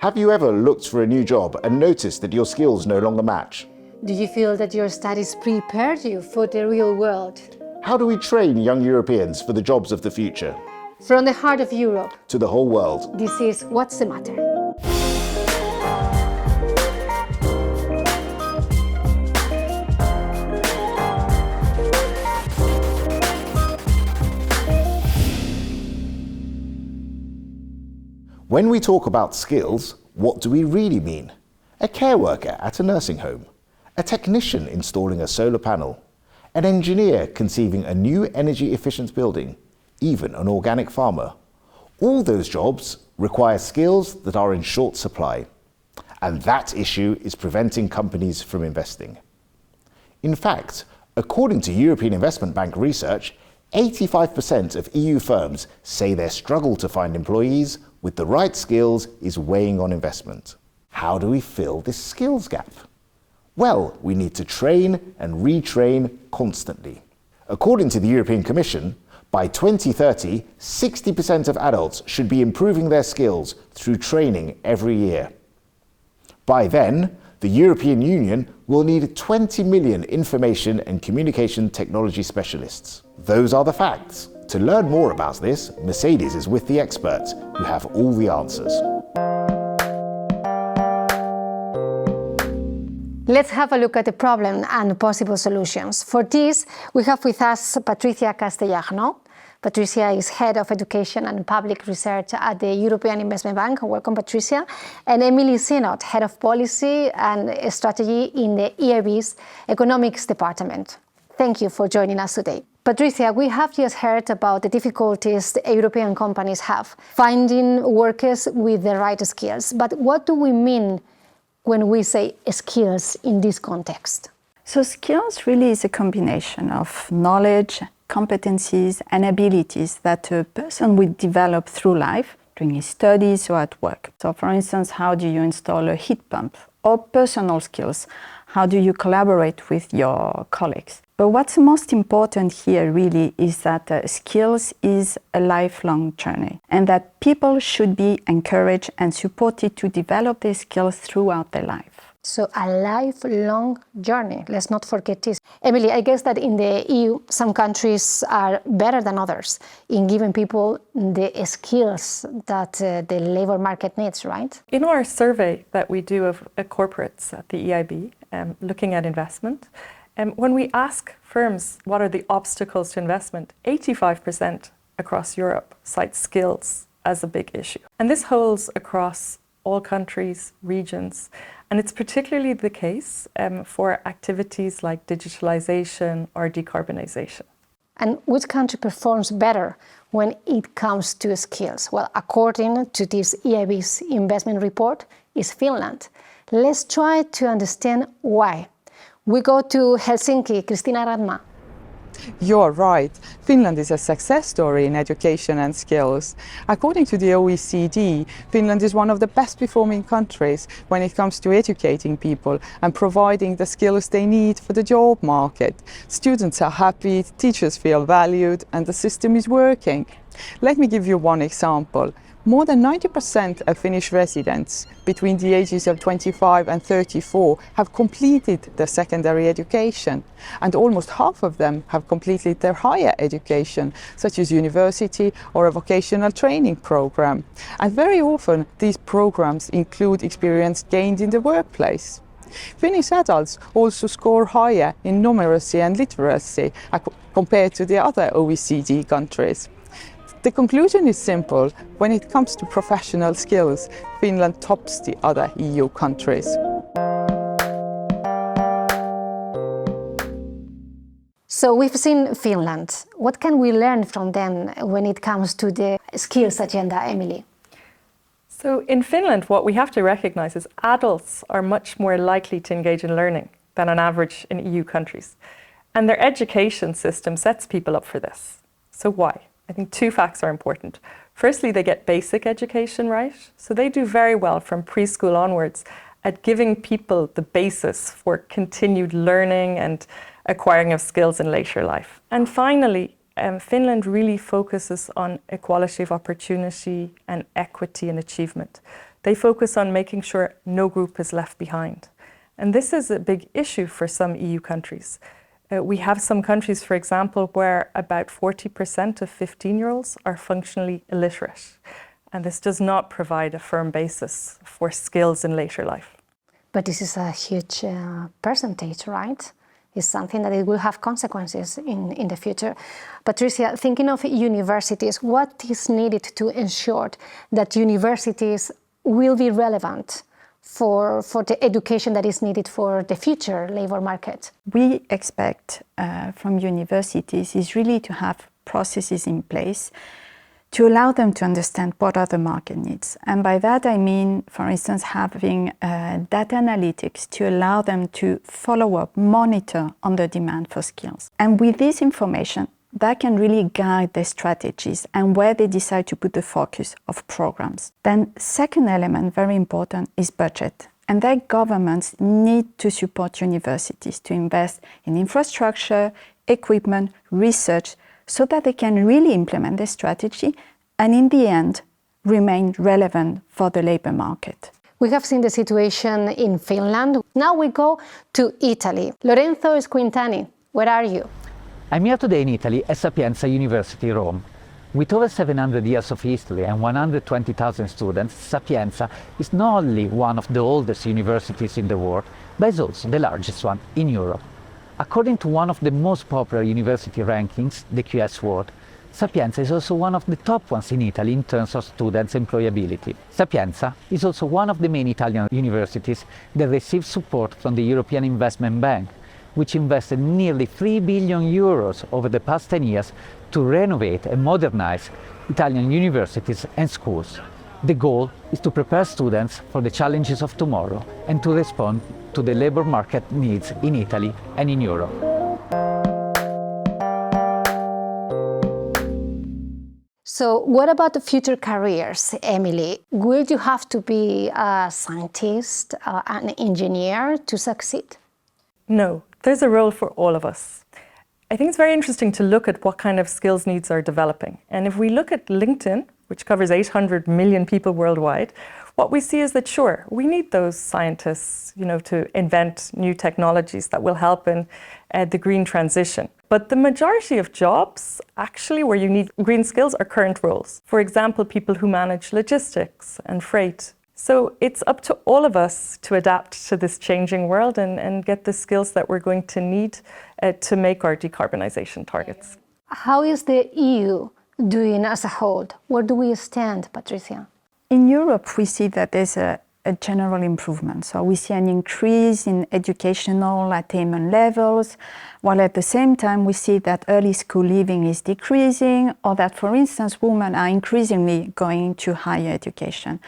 Have you ever looked for a new job and noticed that your skills no longer match? Do you feel that your studies prepared you for the real world? How do we train young Europeans for the jobs of the future? From the heart of Europe to the whole world. This is What's the Matter? When we talk about skills, what do we really mean? A care worker at a nursing home, a technician installing a solar panel, an engineer conceiving a new energy-efficient building, even an organic farmer. All those jobs require skills that are in short supply. And that issue is preventing companies from investing. In fact, according to European Investment Bank research, 85% of EU firms say their struggle to find employees with the right skills is weighing on investment. How do we fill this skills gap? Well, we need to train and retrain constantly. According to the European Commission, by 2030, 60% of adults should be improving their skills through training every year. By then, the European Union will need 20 million information and communication technology specialists. Those are the facts. To learn more about this, Mercedes is with the experts who have all the answers. Let's have a look at the problem and possible solutions. For this, we have with us Patricia Castellarnau. Patricia is Head of Education and Public Research at the European Investment Bank. Welcome, Patricia. And Emily Sinnott, Head of Policy and Strategy in the EIB's Economics Department. Thank you for joining us today. Patricia, we have just heard about the difficulties the European companies have finding workers with the right skills. But what do we mean when we say skills in this context? So skills really is a combination of knowledge, competencies and abilities that a person will develop through life, during his studies or at work. So for instance, how do you install a heat pump? Or personal skills, how do you collaborate with your colleagues? But what's most important here really is that skills is a lifelong journey and that people should be encouraged and supported to develop their skills throughout their life. So a lifelong journey, let's not forget this. Emily, I guess that in the EU, some countries are better than others in giving people the skills that the labor market needs, right? In our survey that we do of corporates at the EIB, looking at investment, when we ask firms what are the obstacles to investment, 85% across Europe cite skills as a big issue. And this holds across all countries, regions, and it's particularly the case for activities like digitalization or decarbonization. And which country performs better when it comes to skills? Well, according to this EIB's investment report, is Finland. Let's try to understand why. We go to Helsinki. Christina Radma. You're right. Finland is a success story in education and skills. According to the OECD, Finland is one of the best performing countries when it comes to educating people and providing the skills they need for the job market. Students are happy, teachers feel valued, and the system is working. Let me give you one example. More than 90% of Finnish residents between the ages of 25 and 34 have completed their secondary education, and almost half of them have completed their higher education, such as university or a vocational training program. And very often these programs include experience gained in the workplace. Finnish adults also score higher in numeracy and literacy compared to the other OECD countries. The conclusion is simple. When it comes to professional skills, Finland tops the other EU countries. So we've seen Finland. What can we learn from them when it comes to the skills agenda, Emily? So in Finland, what we have to recognize is adults are much more likely to engage in learning than on average in EU countries. And their education system sets people up for this. So why? I think two facts are important. Firstly, they get basic education right. So they do very well from preschool onwards at giving people the basis for continued learning and acquiring of skills in later life. And finally, Finland really focuses on equality of opportunity and equity and achievement. They focus on making sure no group is left behind. And this is a big issue for some EU countries. We have some countries, for example, where about 40% of 15-year-olds are functionally illiterate. And this does not provide a firm basis for skills in later life. But this is a huge percentage, right? It's something that it will have consequences in the future. Patricia, thinking of universities, what is needed to ensure that universities will be relevant for the education that is needed for the future labor market? We expect from universities is really to have processes in place to allow them to understand what are the market needs. And by that I mean, for instance, having data analytics to allow them to follow up, monitor on the demand for skills. And with this information, that can really guide their strategies and where they decide to put the focus of programs. Then second element, very important, is budget. And their governments need to support universities to invest in infrastructure, equipment, research, so that they can really implement their strategy and in the end remain relevant for the labor market. We have seen the situation in Finland. Now we go to Italy. Lorenzo Squintani, where are you? I'm here today in Italy at Sapienza University, Rome. With over 700 years of history and 120,000 students, Sapienza is not only one of the oldest universities in the world, but is also the largest one in Europe. According to one of the most popular university rankings, the QS World, Sapienza is also one of the top ones in Italy in terms of students' employability. Sapienza is also one of the main Italian universities that receives support from the European Investment Bank, which invested nearly 3 billion euros over the past 10 years to renovate and modernize Italian universities and schools. The goal is to prepare students for the challenges of tomorrow and to respond to the labor market needs in Italy and in Europe. So what about the future careers, Emily? Will you have to be a scientist, an engineer to succeed? No, there's a role for all of us. I think it's very interesting to look at what kind of skills needs are developing. And if we look at LinkedIn, which covers 800 million people worldwide, what we see is that, sure, we need those scientists, to invent new technologies that will help in the green transition. But the majority of jobs, actually, where you need green skills are current roles. For example, people who manage logistics and freight. So it's up to all of us to adapt to this changing world and get the skills that we're going to need to make our decarbonization targets. How is the EU doing as a whole? Where do we stand, Patricia? In Europe, we see that there's a general improvement. So we see an increase in educational attainment levels, while at the same time we see that early school leaving is decreasing, or that, for instance, women are increasingly going to higher education.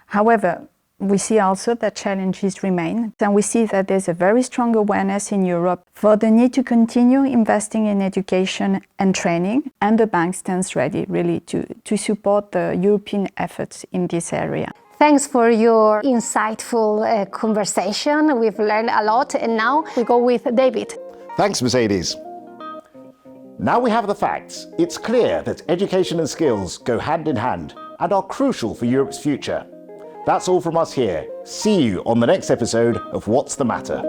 However, we see also that challenges remain, and we see that there's a very strong awareness in Europe for the need to continue investing in education and training, and the bank stands ready really to support the European efforts in this area. Thanks for your insightful conversation. We've learned a lot, and now we go with David. Thanks, Mercedes. Now we have the facts. It's clear that education and skills go hand in hand and are crucial for Europe's future. That's all from us here. See you on the next episode of What's the Matter?